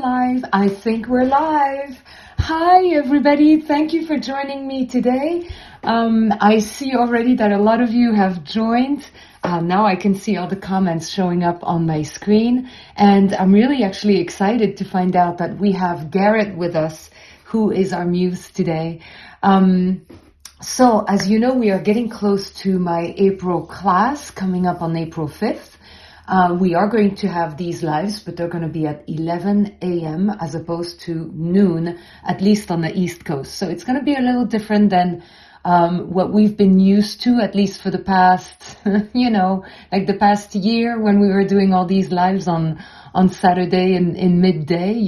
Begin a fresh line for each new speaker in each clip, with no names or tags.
live. I think we're live. Hi, everybody. Thank you for joining me today. I see already that a lot of you have joined. Now I can see all the comments showing up on my screen. And I'm really actually excited to find out that we have Garrett with us, who is our muse today. So as you know, we are getting close to my April class coming up on April 5th. We are going to have these lives, but they're going to be at 11 a.m. as opposed to noon, at least on the East Coast. So it's going to be a little different than what we've been used to, at least for the past, like the past year when we were doing all these lives on Saturday in midday,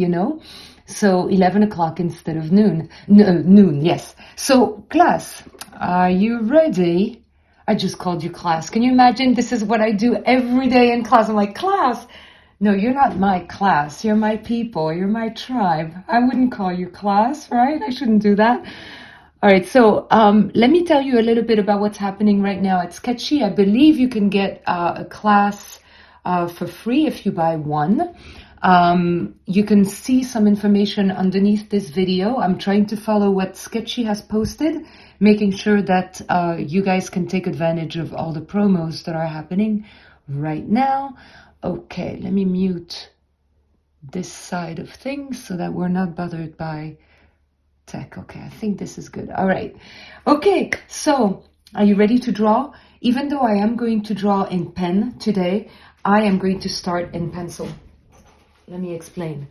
So 11 o'clock instead of noon. Noon, yes. So class, are you ready? I just called you class. Can you imagine? This is what I do every day in class. I'm like, class. No, you're not my class. You're my people. You're my tribe. I wouldn't call you class, right? I shouldn't do that. All right. So let me tell you a little bit about what's happening right now at Sktchy. I believe you can get a class for free if you buy one. You can see some information underneath this video. I'm trying to follow what Sktchy has posted, making sure that you guys can take advantage of all the promos that are happening right now. Okay, let me mute this side of things so that we're not bothered by tech. Okay, I think this is good. All right. Okay, so are you ready to draw? Even though I am going to draw in pen today, I am going to start in pencil. Let me explain.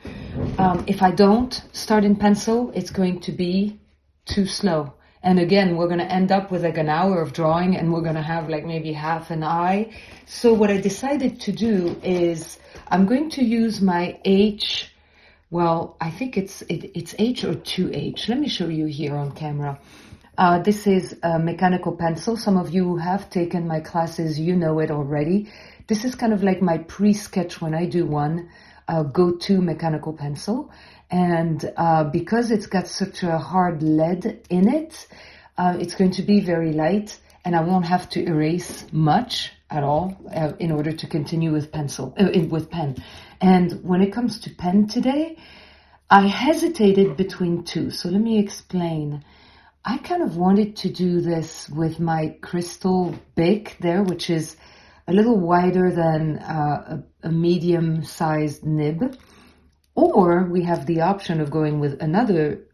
If I don't start in pencil, it's going to be too slow. And again, we're going to end up with like an hour of drawing and we're going to have like maybe half an eye. So what I decided to do is I'm going to use my H. Well, I think it's H or 2H. Let me show you here on camera. This is a mechanical pencil. Some of you who have taken my classes, you know it already. This is kind of like my pre-sketch when I do one. Go-to mechanical pencil, and because it's got such a hard lead in it, it's going to be very light, and I won't have to erase much at all in order to continue with with pen. And when it comes to pen today, I hesitated between two. So let me explain. I kind of wanted to do this with my crystal Bic there, which is a little wider than a medium-sized nib. Or we have the option of going with another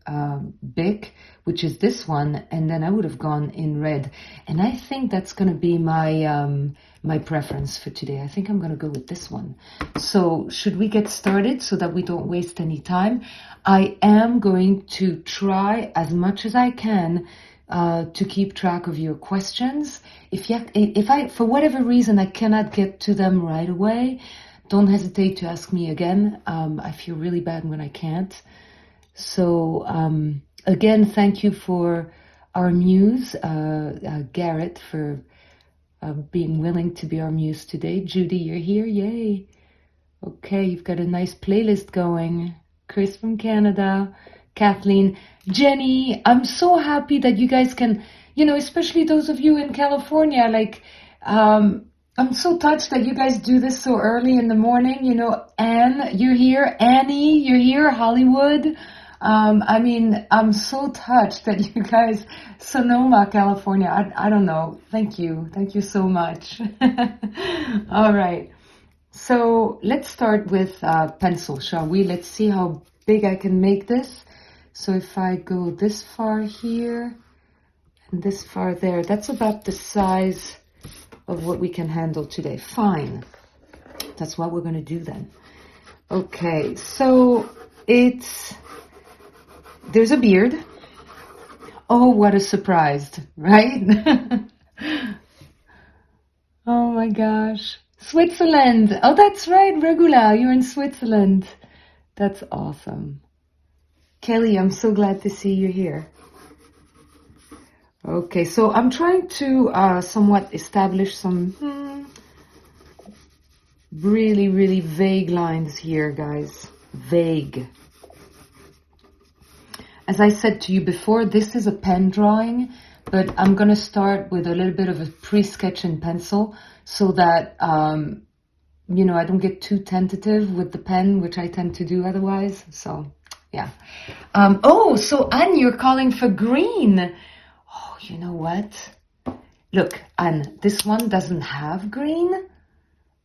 Bic, which is this one, and then I would have gone in red. And I think that's going to be my my preference for today. I think I'm going to go with this one. So should we get started so that we don't waste any time? I am going to try as much as I can to keep track of your questions. If I, for whatever reason, I cannot get to them right away, don't hesitate to ask me again. I feel really bad when I can't. So, again, thank you for our muse, Garrett, for being willing to be our muse today. Judy, you're here. Yay. Okay, you've got a nice playlist going. Chris from Canada. Kathleen, Jenny, I'm so happy that you guys can, especially those of you in California, like, I'm so touched that you guys do this so early in the morning, Anne, you're here, Annie, you're here, Hollywood. I'm so touched that you guys, Sonoma, California, I don't know, thank you so much. All right, so let's start with pencil, shall we? Let's see how big I can make this. So if I go this far here and this far there, that's about the size of what we can handle today. Fine. That's what we're going to do then. Okay, so there's a beard. Oh, what a surprise, right? Oh my gosh. Switzerland. Oh, that's right, Regula. You're in Switzerland. That's awesome. Kelly, I'm so glad to see you here. Okay, so I'm trying to somewhat establish some really, really vague lines here, guys. Vague. As I said to you before, this is a pen drawing, but I'm going to start with a little bit of a pre-sketch in pencil so that you know, I don't get too tentative with the pen, which I tend to do otherwise. So, yeah. Oh, so Anne, you're calling for green. Oh, you know what? Look, Anne, this one doesn't have green,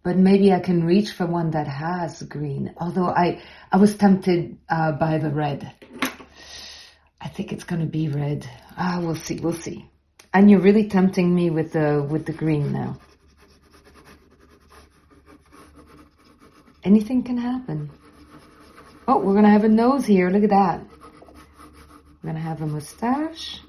but maybe I can reach for one that has green. Although I was tempted by the red. I think it's gonna be red. We'll see, we'll see. And you're really tempting me with the green now. Anything can happen. Oh, we're gonna have a nose here. Look at that. We're gonna have a mustache.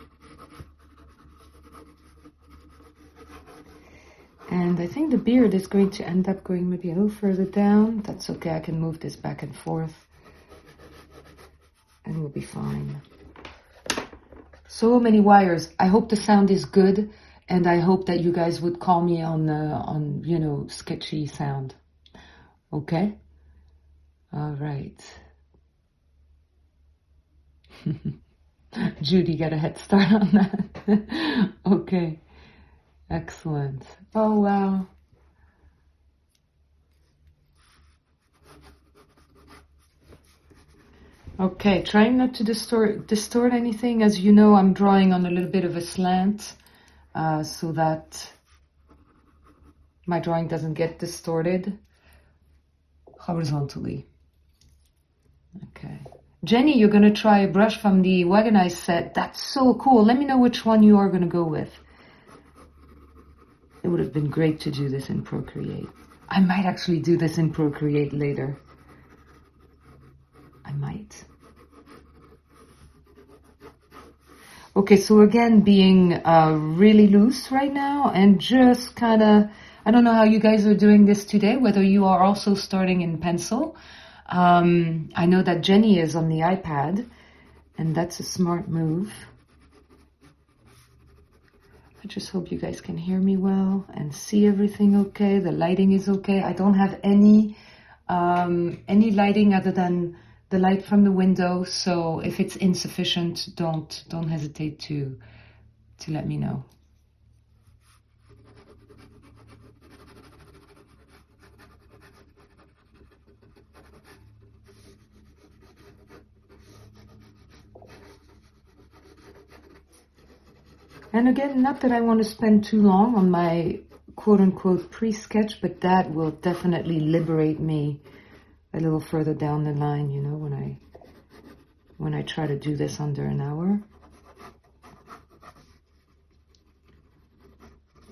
And I think the beard is going to end up going maybe a little further down. That's okay, I can move this back and forth. And we'll be fine. So many wires. I hope the sound is good. And I hope that you guys would call me on you know, sketchy sound. Okay? All right. Judy got a head start on that. Okay. Excellent. Oh, wow. Okay, trying not to distort anything. As you know, I'm drawing on a little bit of a slant so that my drawing doesn't get distorted horizontally. Okay. Jenny, you're going to try a brush from the Wagonized set. That's so cool. Let me know which one you are going to go with. It would have been great to do this in Procreate. I might actually do this in Procreate later. I might. Okay, so again, being really loose right now and just kind of, I don't know how you guys are doing this today, whether you are also starting in pencil. I know that Jenny is on the iPad, and that's a smart move. I just hope you guys can hear me well and see everything okay. The lighting is okay. I don't have any lighting other than the light from the window. So if it's insufficient, don't hesitate to let me know. And again, not that I want to spend too long on my quote-unquote pre-sketch, but that will definitely liberate me a little further down the line, you know, when I try to do this under an hour.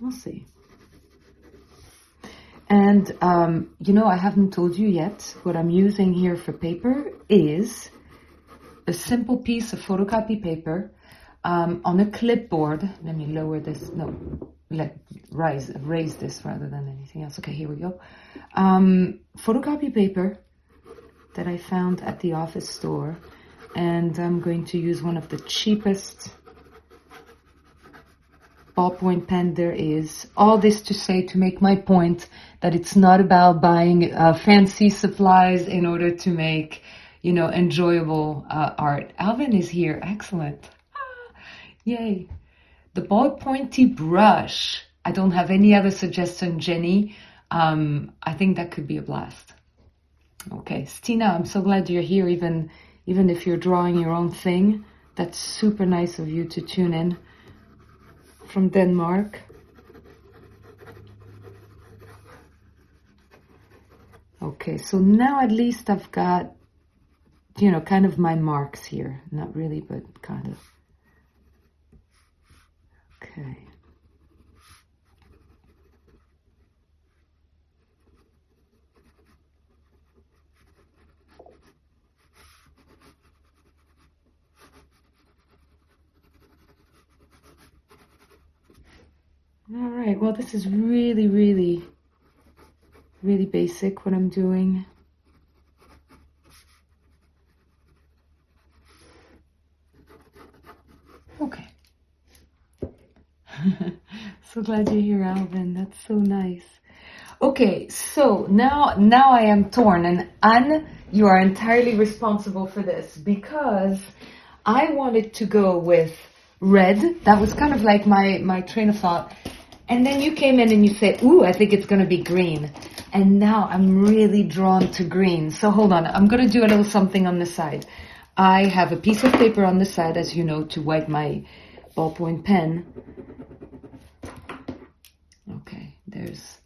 We'll see. And, you know, I haven't told you yet, what I'm using here for paper is a simple piece of photocopy paper on a clipboard. Let me lower this. No, raise this rather than anything else. Okay, here we go. Photocopy paper that I found at the office store, and I'm going to use one of the cheapest ballpoint pen there is. All this to say, to make my point that it's not about buying fancy supplies in order to make, you know, enjoyable art. Alvin is here. Excellent. Yay. The ballpointy brush. I don't have any other suggestion, Jenny. I think that could be a blast. Okay, Stina, I'm so glad you're here, even if you're drawing your own thing. That's super nice of you to tune in from Denmark. Okay, so now at least I've got, you know, kind of my marks here. Not really, but kind of. Okay. All right, well, this is really, really, really basic what I'm doing. Okay. So glad you're here, Alvin. That's so nice. Okay, so now I am torn, and Anne, you are entirely responsible for this, because I wanted to go with red. That was kind of like my train of thought. And then you came in and you said, ooh, I think it's going to be green. And now I'm really drawn to green. So hold on, I'm going to do a little something on the side. I have a piece of paper on the side, as you know, to wipe my ballpoint pen. Okay, there's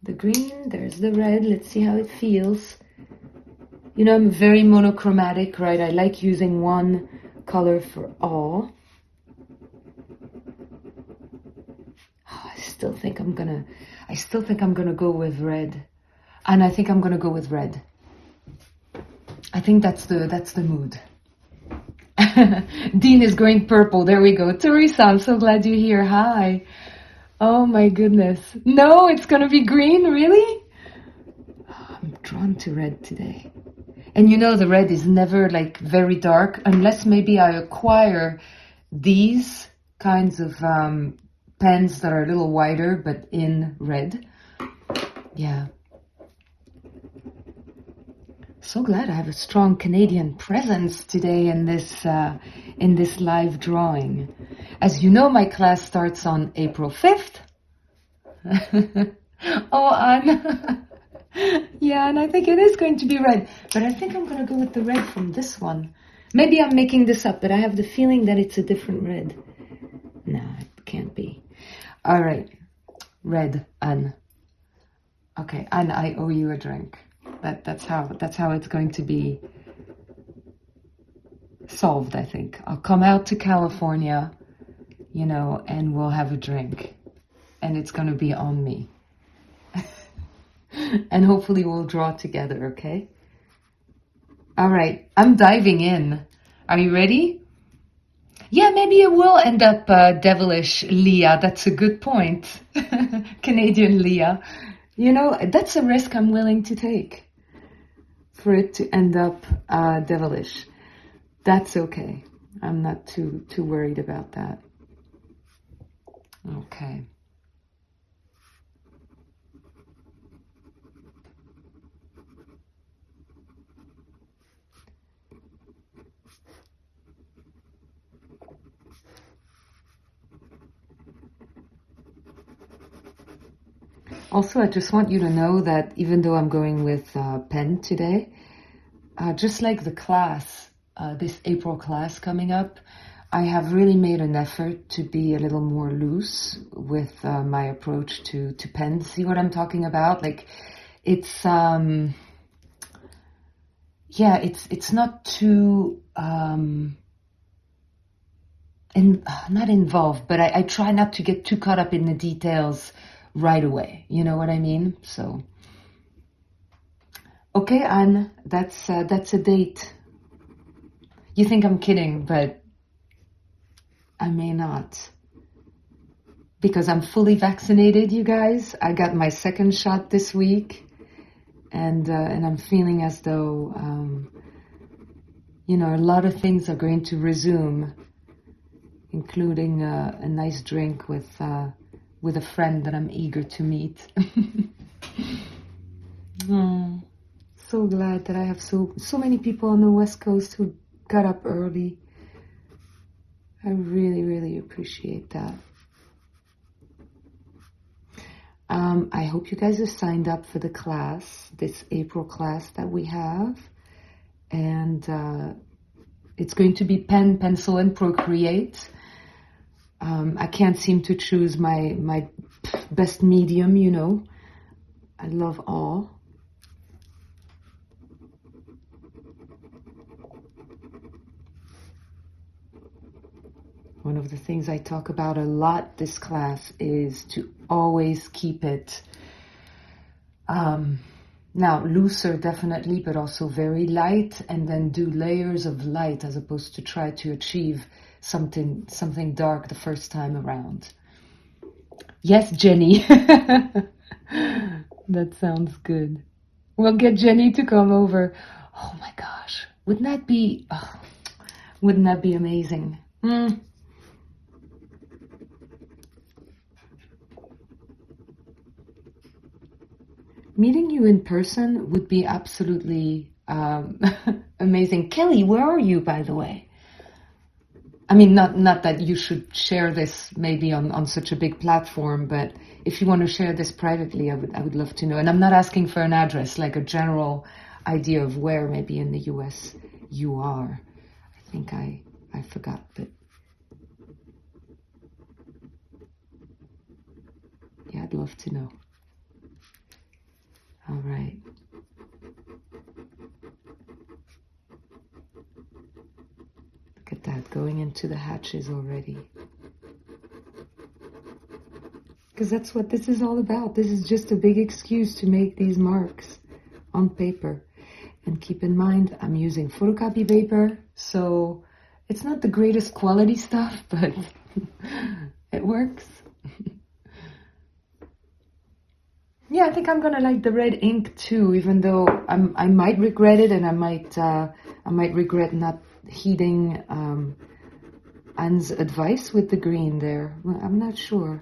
the green, there's the red. Let's see how it feels. You know, I'm very monochromatic, right? I like using one color for all. Oh, I still think I'm gonna go with red. And I think I'm gonna go with red. I think that's the mood. Dean is going purple. There we go. Teresa, I'm so glad you're here. Hi. Oh my goodness. No, it's gonna be green, really? Oh, I'm drawn to red today. And you know the red is never like very dark unless maybe I acquire these kinds of pens that are a little wider but in red. Yeah. So glad I have a strong Canadian presence today in this live drawing. As you know, my class starts on April 5th. Oh, Anne. Yeah, and I think it is going to be red. But I think I'm going to go with the red from this one. Maybe I'm making this up, but I have the feeling that it's a different red. No, it can't be. All right. Red, Anne. Okay, Anne, I owe you a drink. That's how it's going to be solved, I think. I'll come out to California, you know, and we'll have a drink. And it's going to be on me. And hopefully we'll draw together, okay? All right, I'm diving in. Are you ready? Yeah, maybe it will end up devilish Leah. That's a good point. Canadian Leah. You know, that's a risk I'm willing to take. For it to end up devilish. That's okay. I'm not too worried about that. Okay. Also, I just want you to know that even though I'm going with pen today, just like the class, this April class coming up, I have really made an effort to be a little more loose with my approach to pen. See what I'm talking about? Like, it's yeah, it's not too not involved, but I try not to get too caught up in the details right away. You know what I mean? So, okay, Anne, that's a date. You think I'm kidding, but I may not. Because I'm fully vaccinated, you guys. I got my second shot this week. And I'm feeling as though, you know, a lot of things are going to resume, including a nice drink with a friend that I'm eager to meet. Oh, so glad that I have so many people on the West Coast who got up early. I really, really appreciate that. I hope you guys are signed up for the class, this April class that we have. And it's going to be pen, pencil, and Procreate. I can't seem to choose my best medium, you know. I love all. One of the things I talk about a lot this class is to always keep it, now looser definitely, but also very light, and then do layers of light as opposed to try to achieve something dark the first time around. Yes, Jenny. That sounds good. We'll get Jenny to come over. Oh my gosh. Wouldn't that be amazing? Meeting you in person would be absolutely amazing. Kelly, where are you, by the way? I mean, not that you should share this maybe on such a big platform, but if you want to share this privately, I would love to know. And I'm not asking for an address, like a general idea of where maybe in the US you are. I think I forgot, but yeah, I'd love to know. All right. Look at that, going into the hatches already. Because that's what this is all about. This is just a big excuse to make these marks on paper. And keep in mind, I'm using photocopy paper, so it's not the greatest quality stuff, but it works. Yeah, I think I'm gonna like the red ink too, even though I might regret it, and I might regret not heeding Anne's advice with the green there. Well, I'm not sure.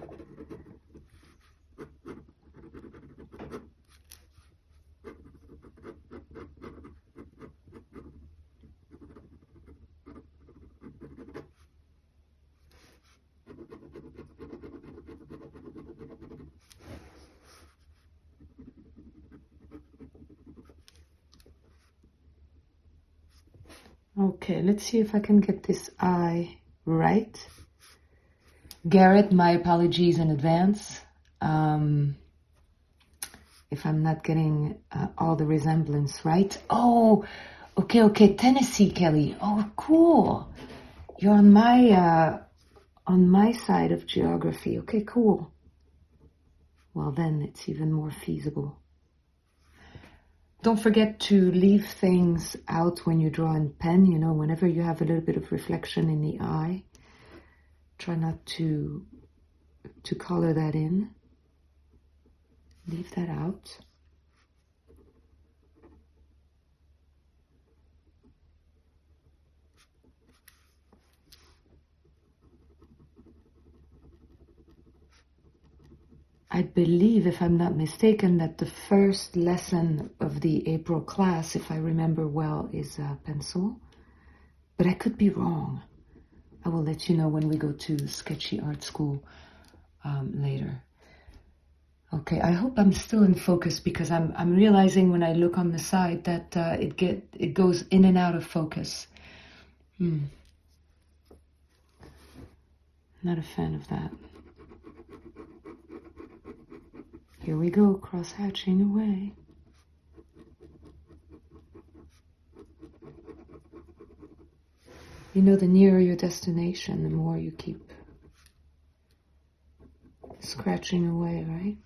Okay, let's see if I can get this eye right. Garrett, my apologies in advance. If I'm not getting all the resemblance right. Oh, okay, Tennessee, Kelly. Oh, cool. You're on my side of geography. Okay, cool. Well, then it's even more feasible. Don't forget to leave things out when you draw in pen, you know, whenever you have a little bit of reflection in the eye. Try not to color that in. Leave that out. I believe, if I'm not mistaken, that the first lesson of the April class, if I remember well, is pencil. But I could be wrong. I will let you know when we go to Sktchy Art School later. Okay, I hope I'm still in focus, because I'm realizing when I look on the side that it goes in and out of focus. Not a fan of that. Here we go, cross-hatching away. You know, the nearer your destination, the more you keep scratching away, right?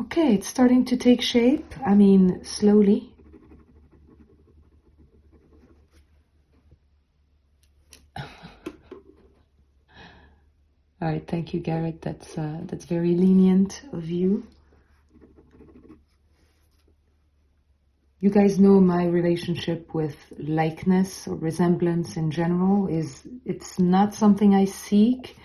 Okay, it's starting to take shape. I mean, slowly. All right, thank you, Garrett. That's very lenient of you. You guys know my relationship with likeness or resemblance in general it's not something I seek.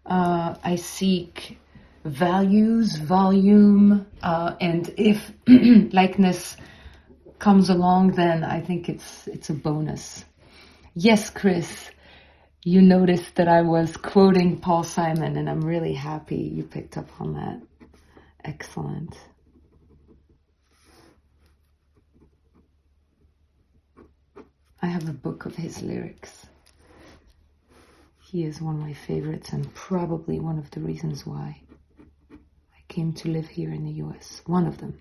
I seek values, volume, and if likeness comes along, then I think it's a bonus. Yes, Chris. You noticed that I was quoting Paul Simon, and I'm really happy you picked up on that. Excellent. I have a book of his lyrics. He is one of my favorites, and probably one of the reasons why I came to live here in the US. One of them,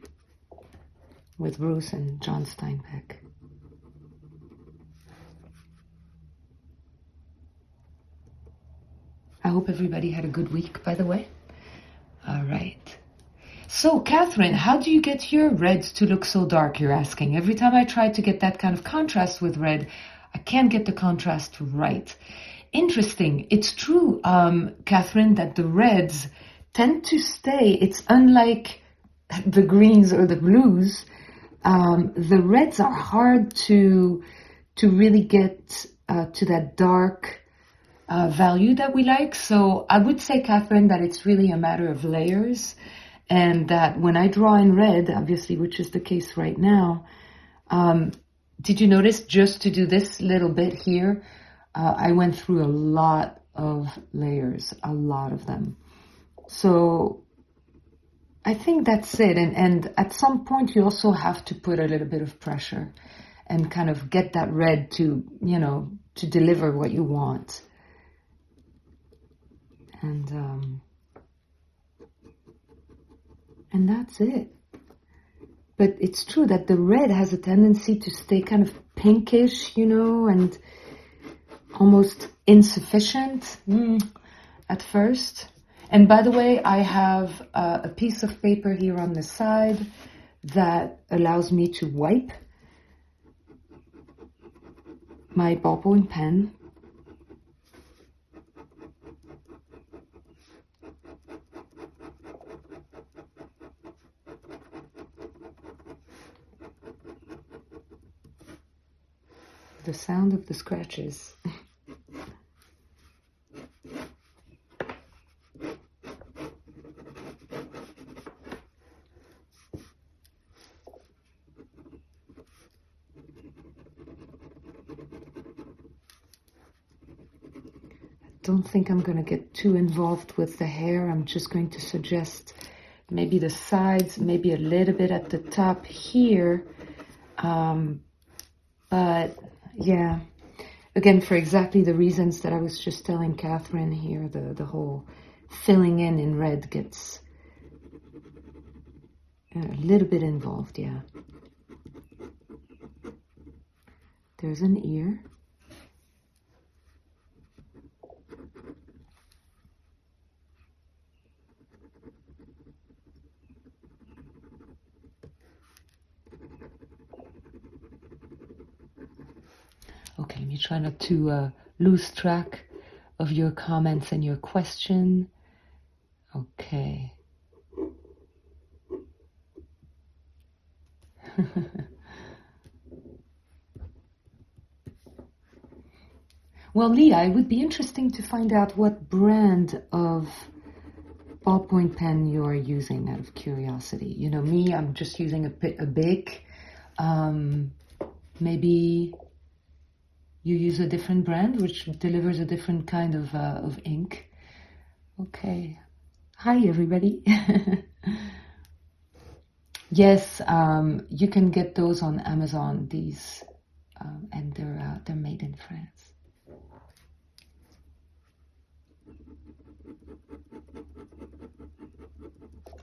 with Bruce and John Steinbeck. I hope everybody had a good week, by the way. All right. So, Catherine, how do you get your reds to look so dark, you're asking? Every time I try to get that kind of contrast with red, I can't get the contrast right. Interesting. It's true, Catherine, that the reds tend to stay. It's unlike the greens or the blues. The reds are hard to really get to that dark value that we like. So I would say, Catherine, that it's really a matter of layers, and that when I draw in red, obviously, which is the case right now, did you notice just to do this little bit here, I went through a lot of layers, a lot of them. So I think that's it. And at some point, you also have to put a little bit of pressure and kind of get that red to, you know, to deliver what you want. And that's it. But it's true that the red has a tendency to stay kind of pinkish, you know, and almost insufficient at first. And by the way, I have a piece of paper here on the side that allows me to wipe my ballpoint pen. The sound of the scratches. Don't think I'm going to get too involved with the hair. I'm just going to suggest maybe the sides, maybe a little bit at the top here. But yeah, again, for exactly the reasons that I was just telling Catherine here, the whole filling in red gets a little bit involved, yeah. There's an ear. Okay, let me try not to lose track of your comments and your question. Okay. Well, Leah, it would be interesting to find out what brand of ballpoint pen you are using, out of curiosity. You know, me, I'm just using a Bic. Maybe you use a different brand which delivers a different kind of ink. Okay. Hi, everybody. Yes, you can get those on Amazon. These, and they're made in France.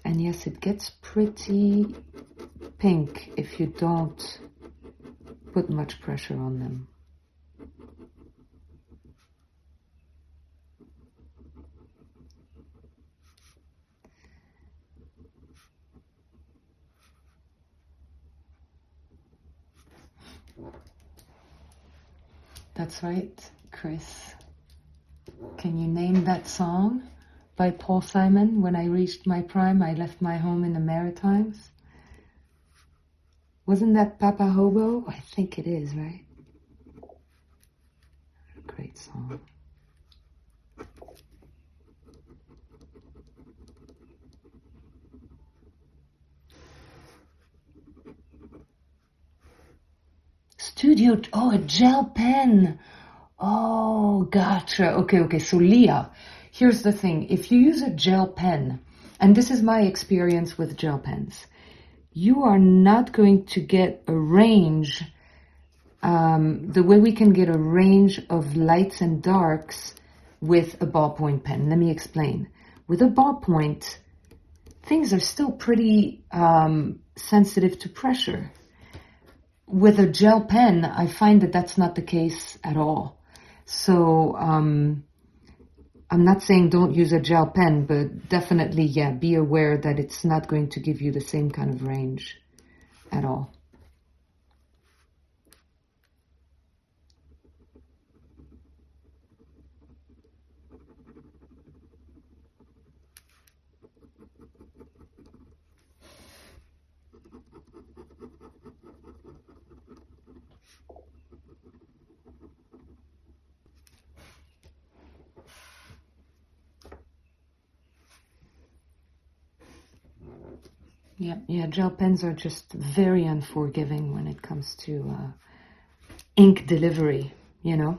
And yes, it gets pretty pink if you don't put much pressure on them. That's right, Chris. Can you name that song by Paul Simon? When I reached my prime, I left my home in the Maritimes. Wasn't that Papa Hobo? I think it is, right? Great song. Studio, oh, a gel pen. Oh, gotcha. Okay. So Leah, here's the thing. If you use a gel pen, and this is my experience with gel pens, you are not going to get a range, the way we can get a range of lights and darks with a ballpoint pen. Let me explain. With a ballpoint, things are still pretty sensitive to pressure. With a gel pen, I find that that's not the case at all. So I'm not saying don't use a gel pen, but definitely, yeah, be aware that it's not going to give you the same kind of range at all. Yeah, gel pens are just very unforgiving when it comes to ink delivery, you know.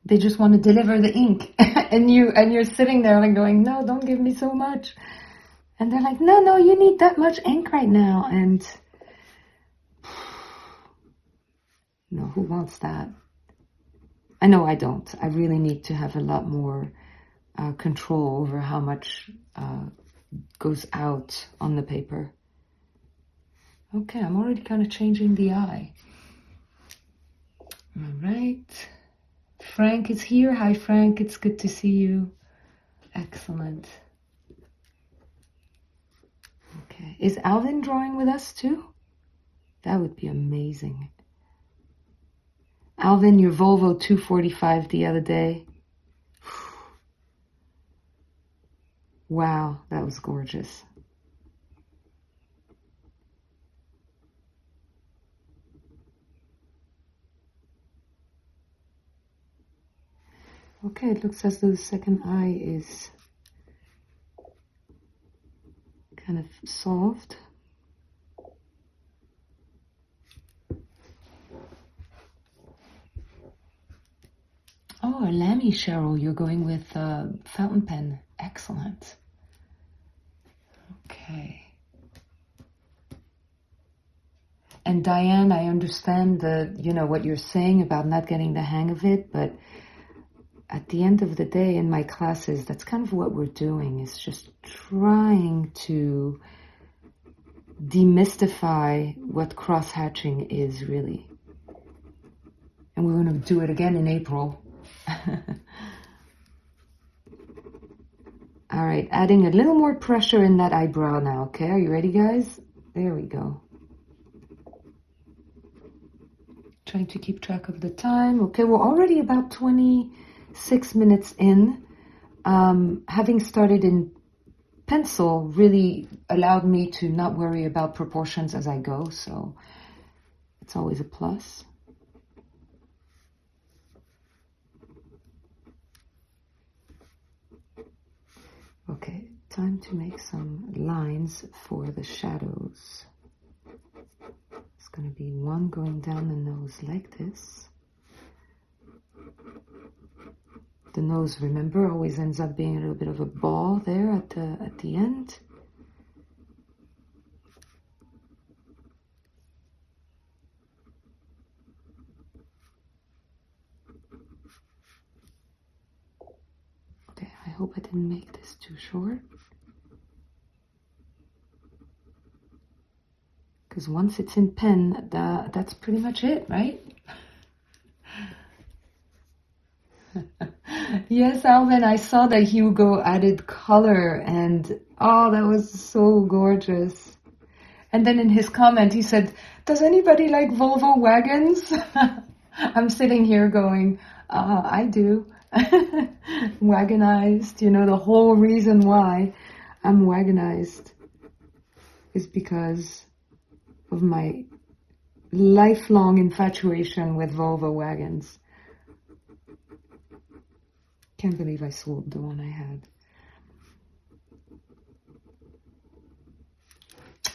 They just want to deliver the ink and you're sitting there like going, no, don't give me so much. And they're like, no, you need that much ink right now. And no, who wants that? I know I don't. I really need to have a lot more control over how much goes out on the paper. Okay, I'm already kind of changing the eye. All right. Frank is here. Hi, Frank. It's good to see you. Excellent. Okay. Is Alvin drawing with us too? That would be amazing. Alvin, your Volvo 245 the other day. Wow, that was gorgeous. Okay, it looks as though the second eye is kind of solved. Oh, a Lammy, Cheryl, you're going with fountain pen. Excellent. Okay. And Diane, I understand what you're saying about not getting the hang of it, but at the end of the day in my classes, that's kind of what we're doing, is just trying to demystify what cross-hatching is really. And we're going to do it again in April. All right, adding a little more pressure in that eyebrow now, okay? Are you ready, guys? There we go. Trying to keep track of the time. Okay, we're already about 26 minutes in. Having started in pencil really allowed me to not worry about proportions as I go, so it's always a plus. Okay, time to make some lines for the shadows. It's going to be one going down the nose like this. The nose, remember, always ends up being a little bit of a ball there at the end. Okay, I hope I didn't make this too short. Because once it's in pen, that's pretty much it, right? Yes, Alvin, I saw that Hugo added color, and oh, that was so gorgeous. And then in his comment, he said, does anybody like Volvo wagons? I'm sitting here going, I do. Wagonized, the whole reason why I'm wagonized is because of my lifelong infatuation with Volvo wagons. Can't believe I sold the one I had.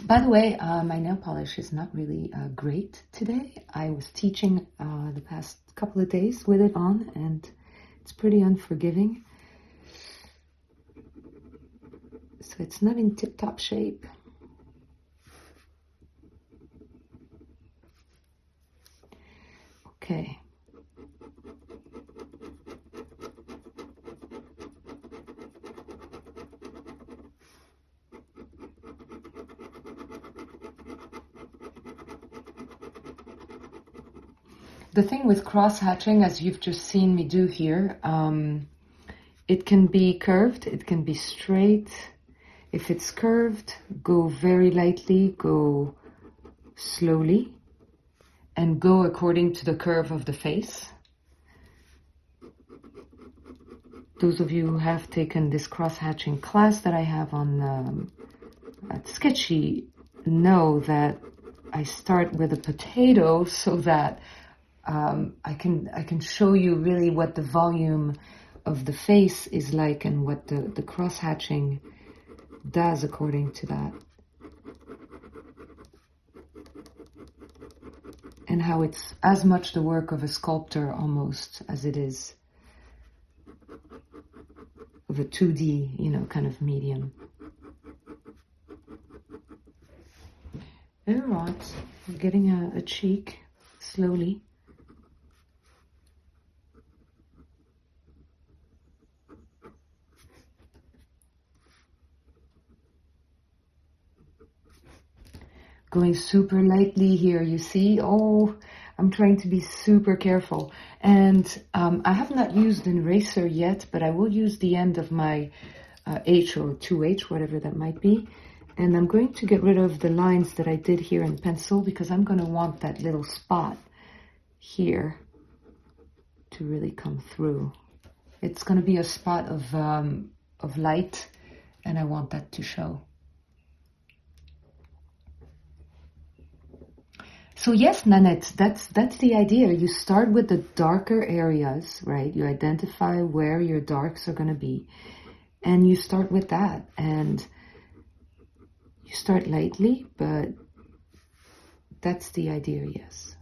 By the way, my nail polish is not really great today. I was teaching the past couple of days with it on, and it's pretty unforgiving. So it's not in tip-top shape. Okay. The thing with cross-hatching, as you've just seen me do here, it can be curved, it can be straight. If it's curved, go very lightly, go slowly, and go according to the curve of the face. Those of you who have taken this cross-hatching class that I have on at Sktchy know that I start with a potato so that I can show you really what the volume of the face is like and what the cross-hatching does according to that. And how it's as much the work of a sculptor almost as it is of a 2D, you know, kind of medium. All right, we're getting a cheek slowly. Going super lightly here, you see? Oh, I'm trying to be super careful. And I have not used an eraser yet, but I will use the end of my H or 2H, whatever that might be. And I'm going to get rid of the lines that I did here in pencil because I'm going to want that little spot here to really come through. It's going to be a spot of light, and I want that to show. So yes, Nanette, that's the idea. You start with the darker areas, right? You identify where your darks are going to be, and you start with that. And you start lightly, but that's the idea, yes.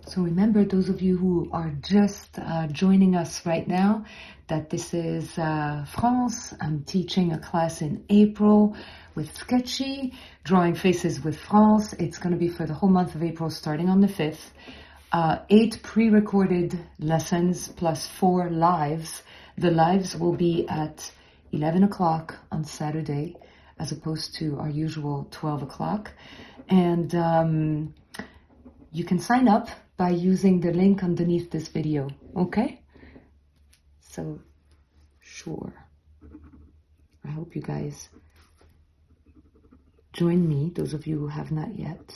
So remember, those of you who are just joining us right now, that this is France. I'm teaching a class in April with Sktchy, drawing faces with France. It's going to be for the whole month of April, starting on the 5th. 8 pre-recorded lessons plus 4 lives. The lives will be at 11 o'clock on Saturday, as opposed to our usual 12 o'clock. And you can sign up by using the link underneath this video, okay? So, sure. I hope you guys join me, those of you who have not yet.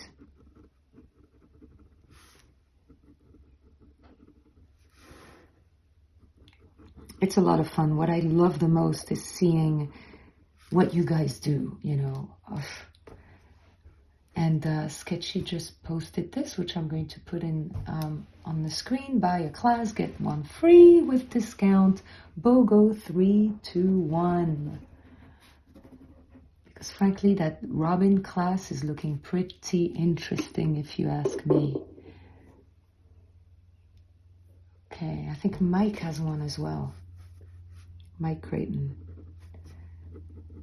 It's a lot of fun. What I love the most is seeing what you guys do, you know. And Sktchy just posted this, which I'm going to put in on the screen. Buy a class, get one free with discount. BOGO 321. Because frankly, that Robin class is looking pretty interesting, if you ask me. Okay, I think Mike has one as well. Mike Creighton.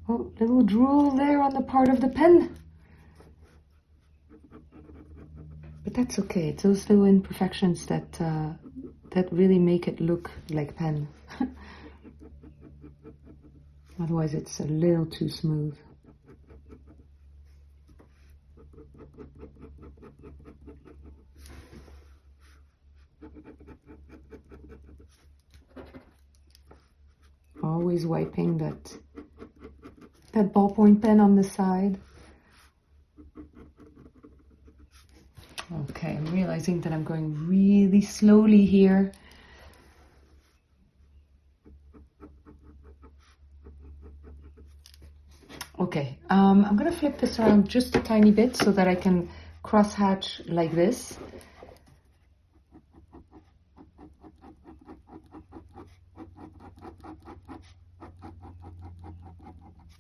Oh, little drool there on the part of the pen. But that's okay. It's those little imperfections that that really make it look like pen. Otherwise, it's a little too smooth. Always wiping that ballpoint pen on the side. Okay, I'm realizing that I'm going really slowly here. Okay, I'm going to flip this around just a tiny bit so that I can cross-hatch like this.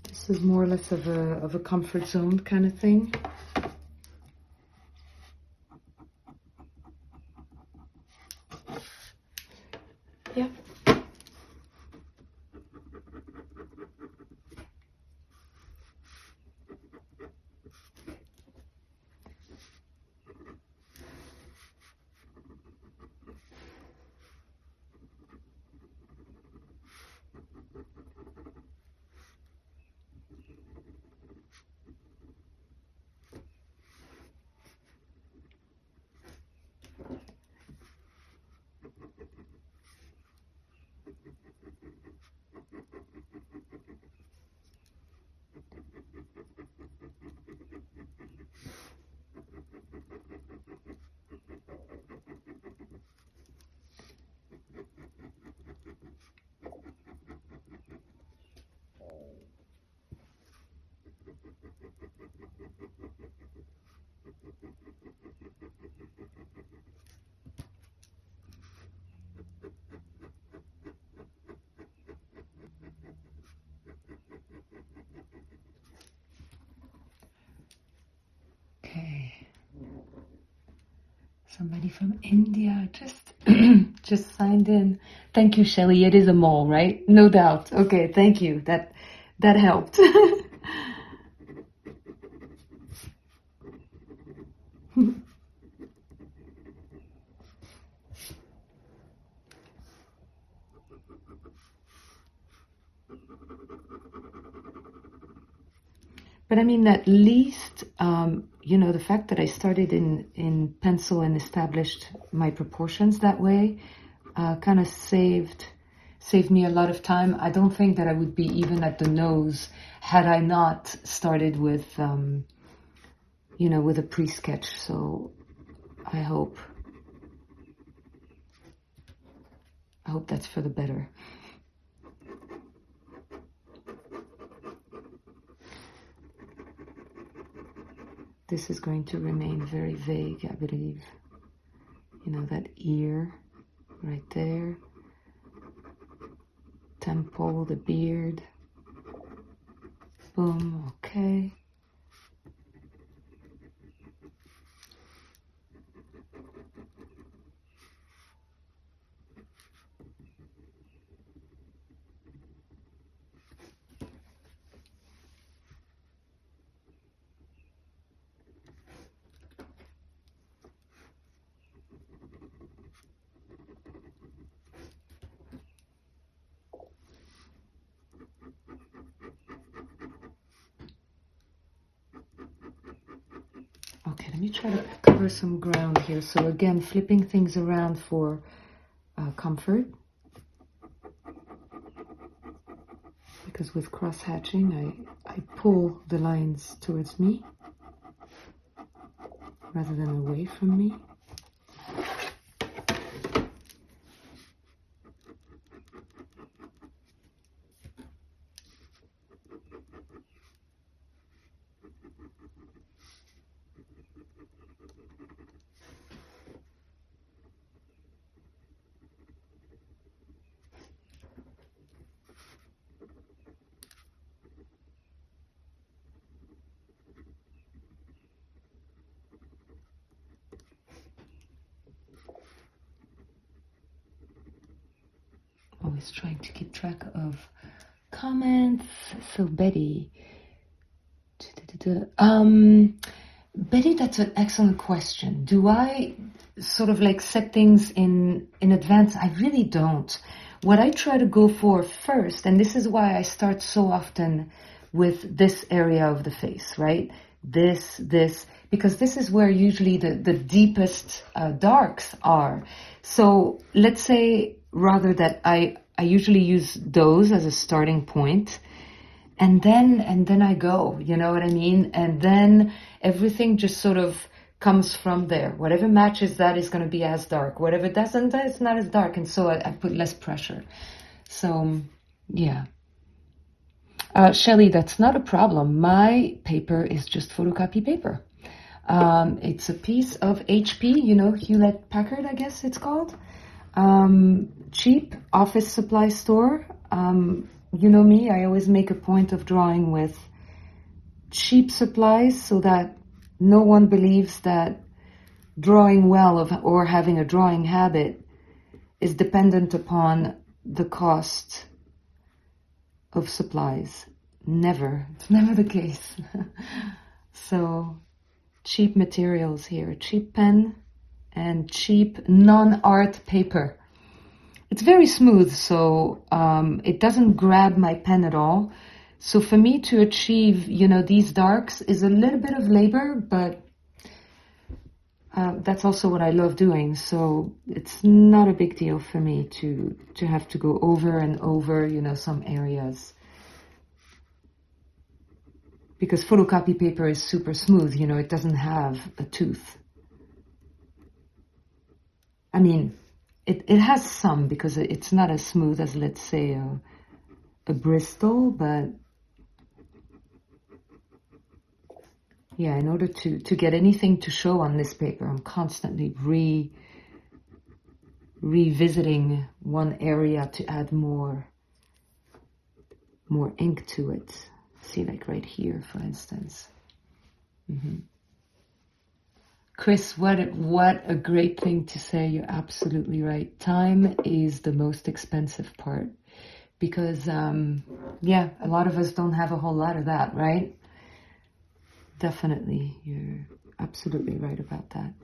This is more or less of a comfort zone kind of thing. Yeah. Somebody from India just just signed in. Thank you, Shelley. It is a mole, right? No doubt. Okay, thank you. That helped. But I mean, at least, you know, the fact that I started in pencil and established my proportions that way kind of saved me a lot of time. I don't think that I would be even at the nose had I not started with, you know, with a pre-sketch. So I hope that's for the better. This is going to remain very vague, I believe. You know, that ear right there, temple, the beard. Boom, okay. Okay, let me try to cover some ground here. So again, flipping things around for comfort. Because with cross-hatching, I pull the lines towards me rather than away from me. Always trying to keep track of comments. So Betty, Betty, that's an excellent question. Do I sort of like set things in advance? I really don't. What I try to go for first, and this is why I start so often with this area of the face, right? This, because this is where usually the deepest darks are. So let's say rather that I usually use those as a starting point, and then I go, you know what I mean? And then everything just sort of comes from there. Whatever matches that is going to be as dark. Whatever doesn't, it's not as dark. And so I put less pressure. So, yeah. Shelley, that's not a problem. My paper is just photocopy paper. It's a piece of HP, you know, Hewlett Packard, I guess it's called. Cheap office supply store. You know me, I always make a point of drawing with cheap supplies so that no one believes that drawing well or having a drawing habit is dependent upon the cost of supplies. Never. It's never the case. So, cheap materials here. Cheap pen and cheap non-art paper. It's very smooth, so it doesn't grab my pen at all. So for me to achieve, you know, these darks is a little bit of labor, but that's also what I love doing. So it's not a big deal for me to have to go over and over, you know, some areas. Because photocopy paper is super smooth, you know, it doesn't have a tooth. I mean, it has some, because it's not as smooth as, let's say, a Bristol, but yeah, in order to get anything to show on this paper, I'm constantly revisiting one area to add more ink to it. See, like right here, for instance. Chris, what a great thing to say. You're absolutely right. Time is the most expensive part because, yeah, a lot of us don't have a whole lot of that, right? Definitely. You're absolutely right about that.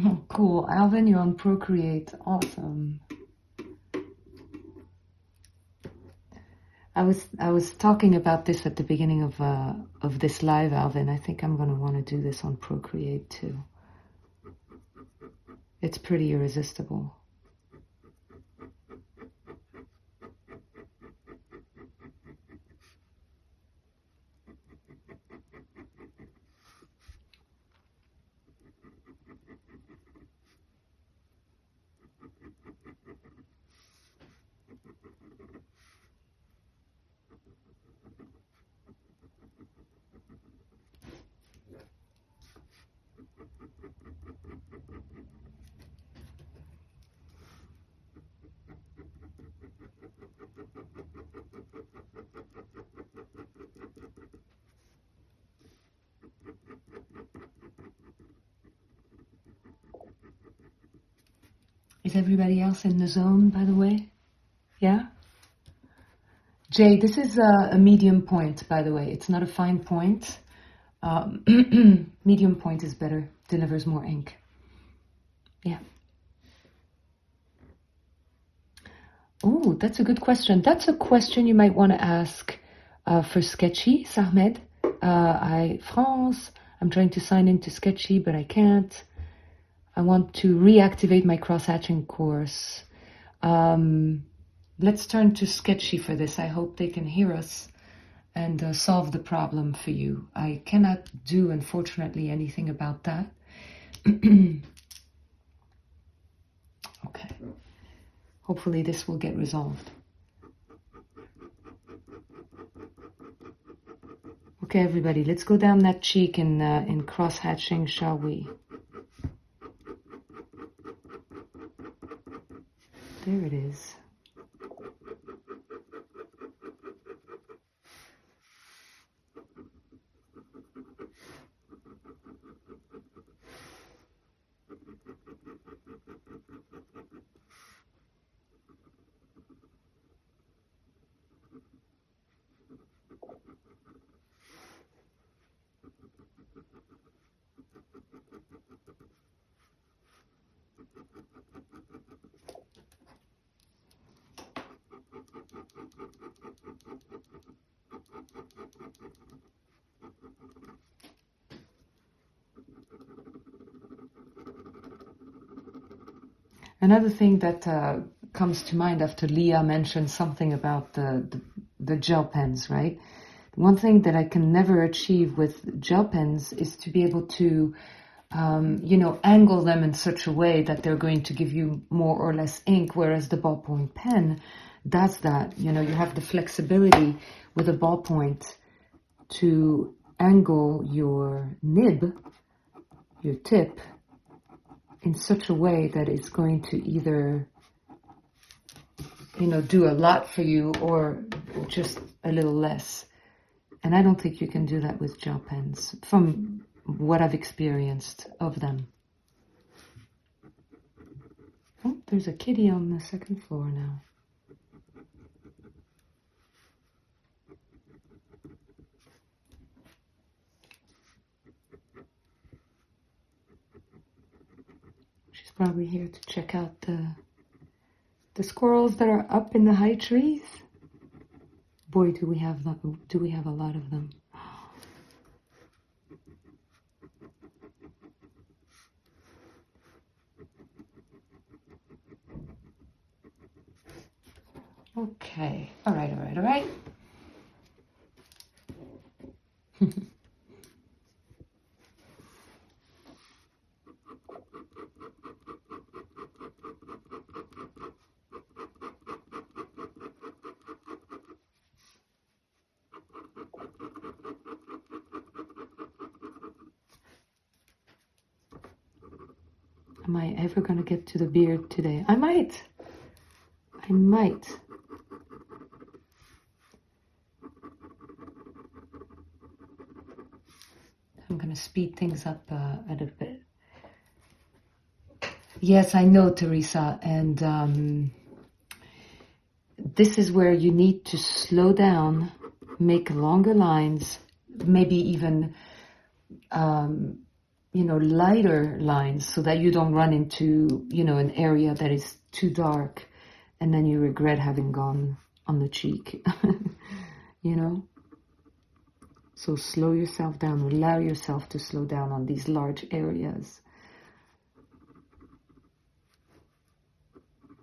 Oh, cool. Alvin, you're on Procreate. Awesome. I was talking about this at the beginning of this live, Alvin. I think I'm going to want to do this on Procreate too. It's pretty irresistible. Is everybody else in the zone, by the way? Yeah? Jay, this is a medium point, by the way. It's not a fine point. Medium point is better, delivers more ink. Yeah. Oh, that's a good question. That's a question you might want to ask for Sktchy, Sahmed. I'm trying to sign into Sktchy, but I can't. I want to reactivate my cross-hatching course. Let's turn to Sktchy for this. I hope they can hear us and solve the problem for you. I cannot do, unfortunately, anything about that. Okay. Hopefully this will get resolved. Okay, everybody, let's go down that cheek in cross-hatching, shall we? There it is. Another thing that comes to mind after Leah mentioned something about the gel pens, right? One thing that I can never achieve with gel pens is to be able to, angle them in such a way that they're going to give you more or less ink, whereas the ballpoint pen does that. You know, you have the flexibility with a ballpoint to angle your nib, your tip, in such a way that it's going to either, do a lot for you or just a little less. And I don't think you can do that with gel pens, from what I've experienced of them. Oh, there's a kitty on the second floor now. She's probably here to check out the squirrels that are up in the high trees. Boy, do we have a lot of them. Okay, all right. Am I ever going to get to the beard today? I might. I'm going to speed things up a little bit. Yes, I know, Teresa. And this is where you need to slow down, make longer lines, maybe even lighter lines, so that you don't run into, an area that is too dark and then you regret having gone on the cheek, So slow yourself down, allow yourself to slow down on these large areas.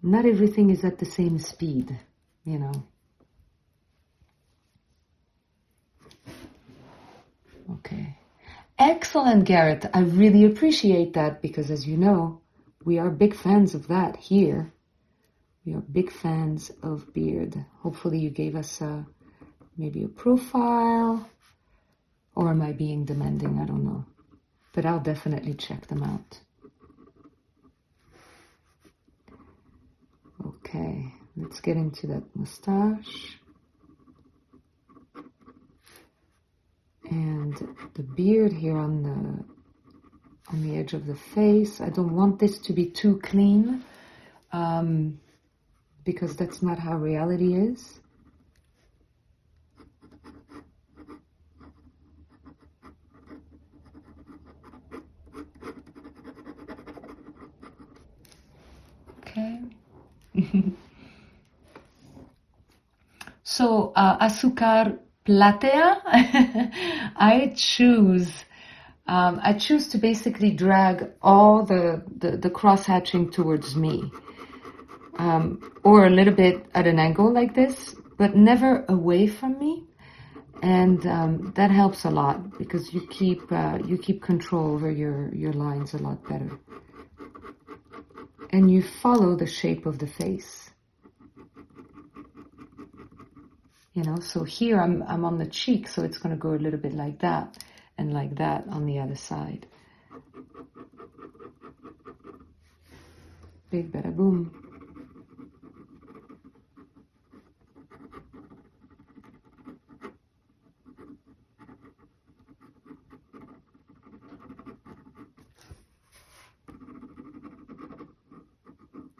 Not everything is at the same speed, Okay. Excellent, Garrett. I really appreciate that because, as you know, we are big fans of that here. We are big fans of beard. Hopefully you gave us maybe a profile, or am I being demanding? I don't know. But I'll definitely check them out. Okay, let's get into that mustache. And the beard here on the edge of the face. I don't want this to be too clean, because that's not how reality is. Okay. So, azúcar platea, I choose to basically drag all the cross-hatching towards me, or a little bit at an angle like this, but never away from me. And that helps a lot because you keep control over your lines a lot better. And you follow the shape of the face. So here I'm on the cheek, so it's going to go a little bit like that and like that on the other side. Big bada boom.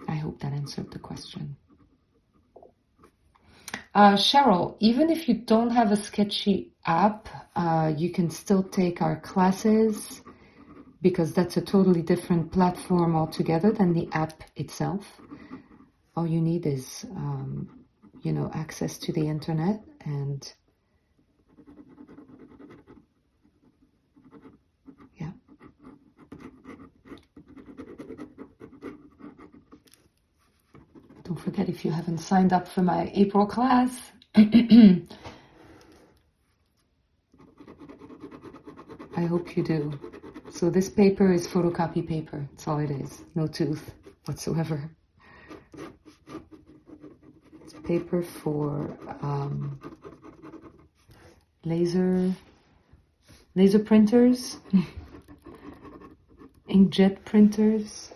I hope that answered the question. Cheryl, even if you don't have a Sktchy app, you can still take our classes, because that's a totally different platform altogether than the app itself. All you need is, access to the internet, and yeah. Don't forget, if you haven't signed up for my April class, I hope you do. So this paper is photocopy paper. That's all it is. No tooth whatsoever. It's paper for laser printers, inkjet printers.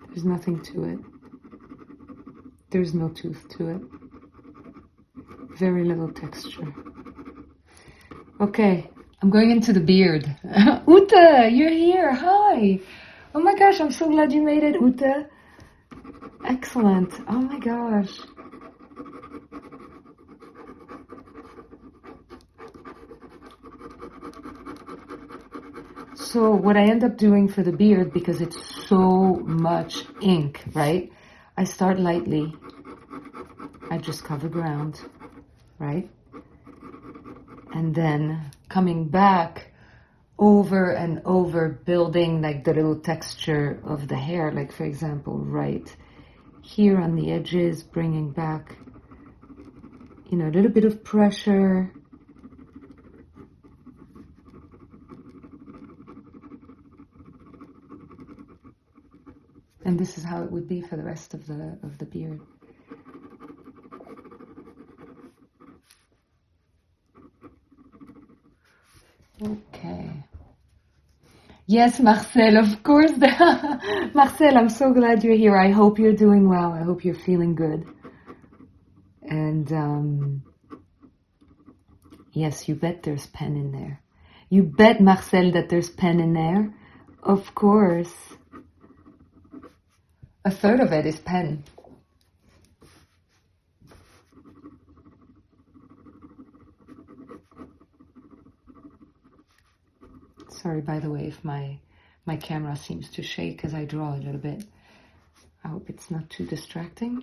There's nothing to it. There's no tooth to it. very little texture. Okay, I'm going into the beard. Ute, you're here. Hi. Oh my gosh, I'm so glad you made it, Ute. Excellent. Oh my gosh. So what I end up doing for the beard, because it's so much ink, right? I start lightly. I just cover ground, right? And then coming back over and over, building like the little texture of the hair, like for example, right here on the edges, bringing back, you know, a little bit of pressure. And this is how it would be for the rest of the beard. Okay. Yes, Marcel, of course. Marcel, I'm so glad you're here. I hope you're doing well. I hope you're feeling good. And yes, you bet there's pen in there. You bet, Marcel, that there's pen in there. Of course. A third of it is pen. Sorry, by the way, if my camera seems to shake as I draw a little bit. I hope it's not too distracting.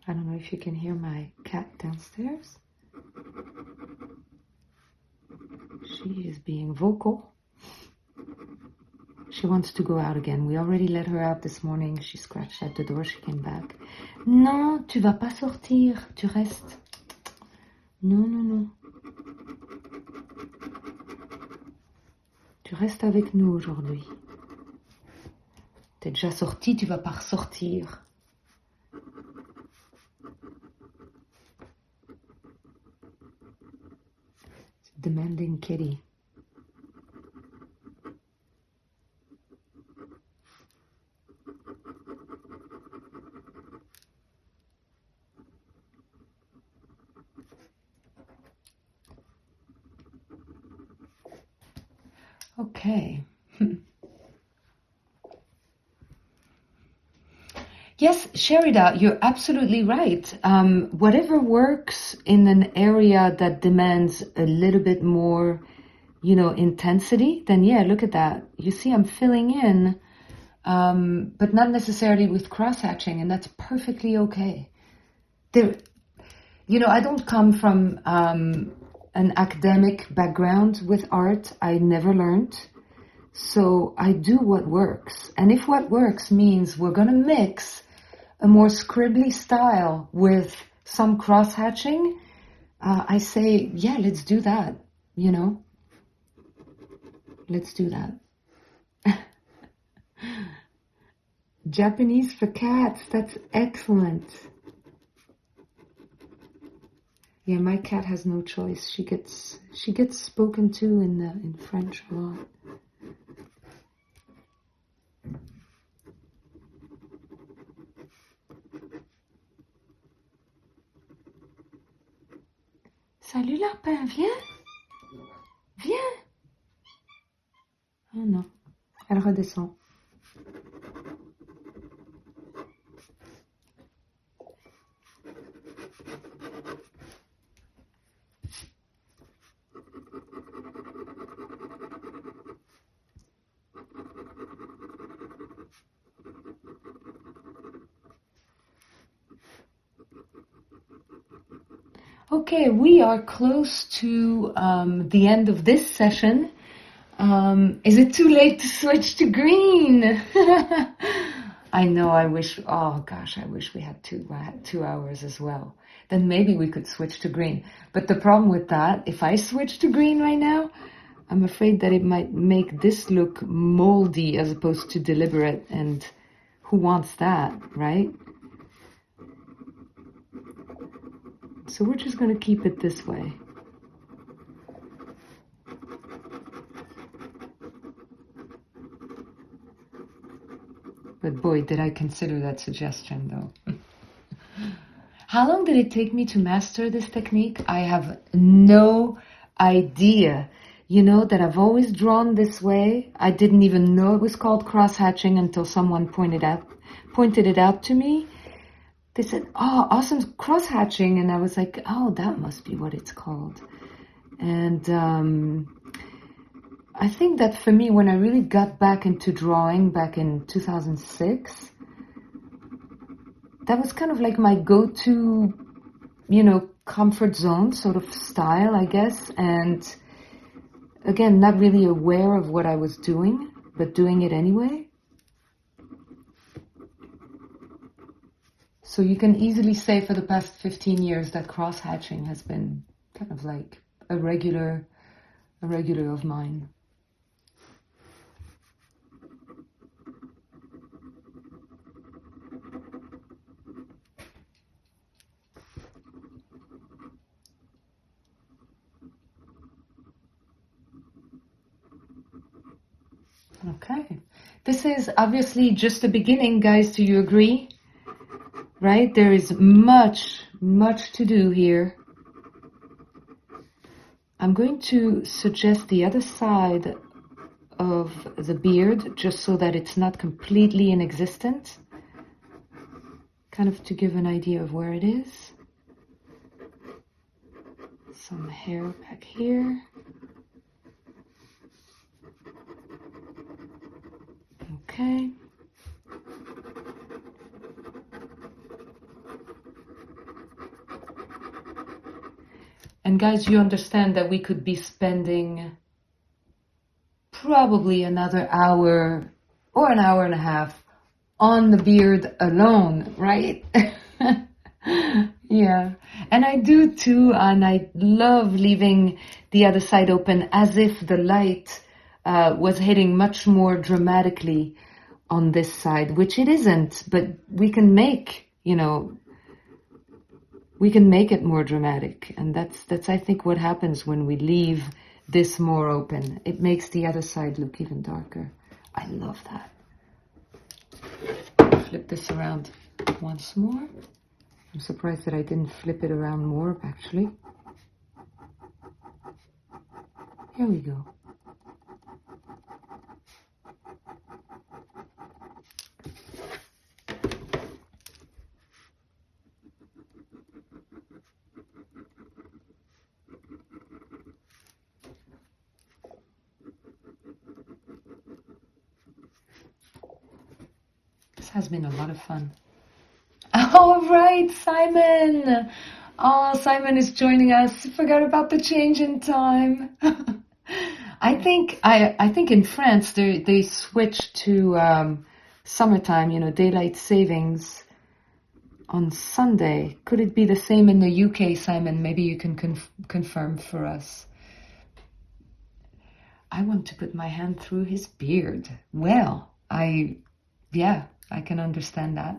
I don't know if you can hear my cat downstairs. She is being vocal. She wants to go out again. We already let her out this morning. She scratched at the door. She came back. Non, tu vas pas sortir. Tu restes. Non, non, non. Tu restes avec nous aujourd'hui. T'es déjà sorti, tu vas pas ressortir. Demanding kitty. Okay. Yes, Sherida, you're absolutely right. Whatever works in an area that demands a little bit more, you know, intensity, then yeah, look at that. You see, I'm filling in, but not necessarily with cross-hatching, and that's perfectly okay. There, you know, I don't come from an academic background with art. I never learned. So I do what works. And if what works means we're going to mix a more scribbly style with some cross-hatching, I say, yeah, let's do that, you know? Let's do that. Japanese for cats, that's excellent. Yeah, my cat has no choice. She gets spoken to in French a lot. Salut lapin, viens. Viens. Oh non, elle redescend. Okay, we are close to the end of this session. Is it too late to switch to green? I know, I wish, oh gosh, I wish we had 2 hours as well. Then maybe we could switch to green. But the problem with that, if I switch to green right now, I'm afraid that it might make this look moldy as opposed to deliberate, and who wants that, right? So we're just going to keep it this way. But boy, did I consider that suggestion though. How long did it take me to master this technique? I have no idea. You know that I've always drawn this way. I didn't even know it was called cross-hatching until someone pointed it out to me. They said, "Oh, awesome cross-hatching," and I was like, "Oh, that must be what it's called." And I think that for me, when I really got back into drawing back in 2006, that was kind of like my go-to, you know, comfort zone sort of style, I guess. And again, not really aware of what I was doing, but doing it anyway. So you can easily say for the past 15 years that cross-hatching has been kind of like a regular of mine. Okay. This is obviously just the beginning, guys. Do you agree? Right? There is much to do here. I'm going to suggest the other side of the beard just so that it's not completely inexistent. Kind of to give an idea of where it is. Some hair back here. Okay. And guys, you understand that we could be spending probably another hour or an hour and a half on the beard alone, right? Yeah. And I do too, and I love leaving the other side open as if the light was hitting much more dramatically on this side, which it isn't, but we can make, you know, we can make it more dramatic. And that's I think what happens when we leave this more open. It makes the other side look even darker. I love that. Flip this around once more. I'm surprised that I didn't flip it around more, actually. Here we go. This has been a lot of fun. All right, Simon. Oh, Simon is joining us. Forgot about the change in time. I think in France they switched to summertime, you know, daylight savings on Sunday. Could it be the same in the UK, Simon? Maybe you can confirm for us. I want to put my hand through his beard. Well, I can understand that.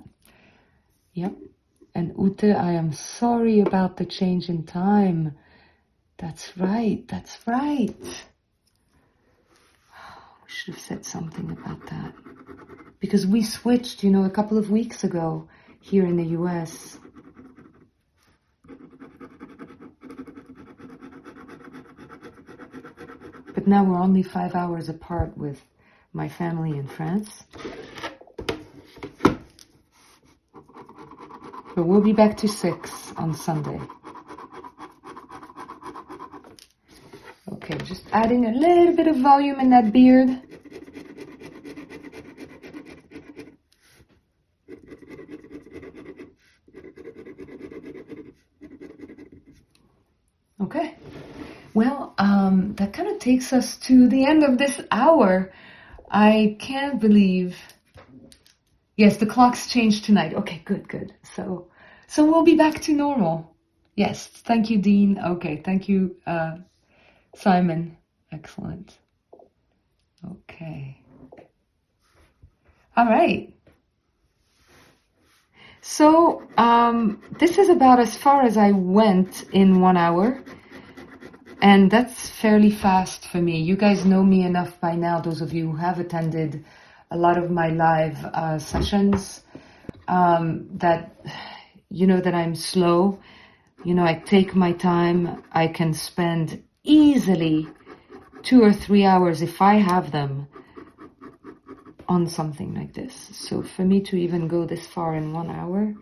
Yep. And Ute, I am sorry about the change in time. That's right. We should have said something about that. Because we switched, you know, a couple of weeks ago here in the US. But now we're only 5 hours apart with my family in France. But we'll be back to 6 on Sunday. Okay, just adding a little bit of volume in that beard. Okay. Well, that kind of takes us to the end of this hour. I can't believe... Yes, the clocks changed tonight. Okay, good. So we'll be back to normal. Yes, thank you, Dean. Okay, thank you, Simon. Excellent. Okay. All right. So, this is about as far as I went in 1 hour. And that's fairly fast for me. You guys know me enough by now, those of you who have attended a lot of my live sessions, that you know that I'm slow. You know, I take my time. I can spend easily 2 or 3 hours, if I have them, on something like this. So for me to even go this far in 1 hour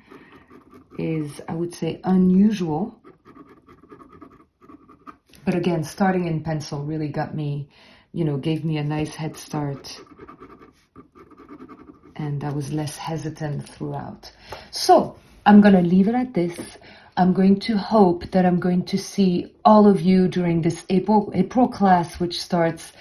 is, I would say, unusual. But again, starting in pencil really got me, you know, gave me a nice head start. And I was less hesitant throughout. So I'm going to leave it at this. I'm going to hope that I'm going to see all of you during this April class, which starts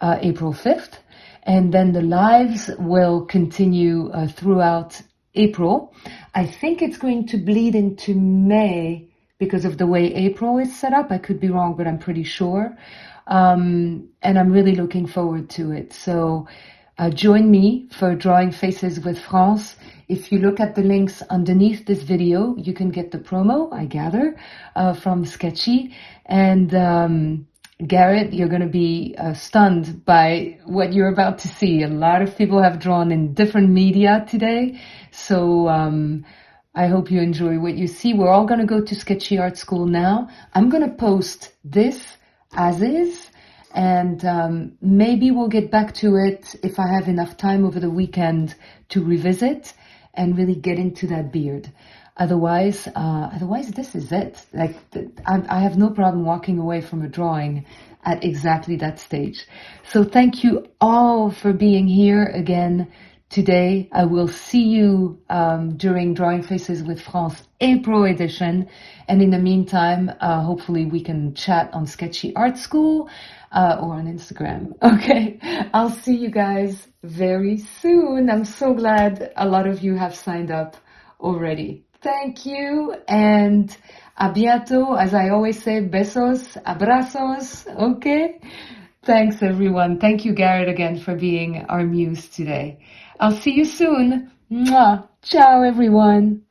April 5th. And then the lives will continue throughout April. I think it's going to bleed into May because of the way April is set up. I could be wrong, but I'm pretty sure. And I'm really looking forward to it. So join me for Drawing Faces with France. If you look at the links underneath this video, you can get the promo, I gather, from Sktchy. And Garrett, you're going to be stunned by what you're about to see. A lot of people have drawn in different media today. So I hope you enjoy what you see. We're all going to go to Sktchy Art School now. I'm going to post this as is. And maybe we'll get back to it if I have enough time over the weekend to revisit and really get into that beard. Otherwise, this is it. Like, I have no problem walking away from a drawing at exactly that stage. So thank you all for being here again today. I will see you during Drawing Faces with France April edition. And in the meantime, hopefully we can chat on Sktchy Art School or on Instagram. Okay, I'll see you guys very soon. I'm so glad a lot of you have signed up already. Thank you, and a bientôt. As I always say, besos, abrazos, okay? Thanks, everyone. Thank you, Garrett, again, for being our muse today. I'll see you soon. Mwah. Ciao, everyone.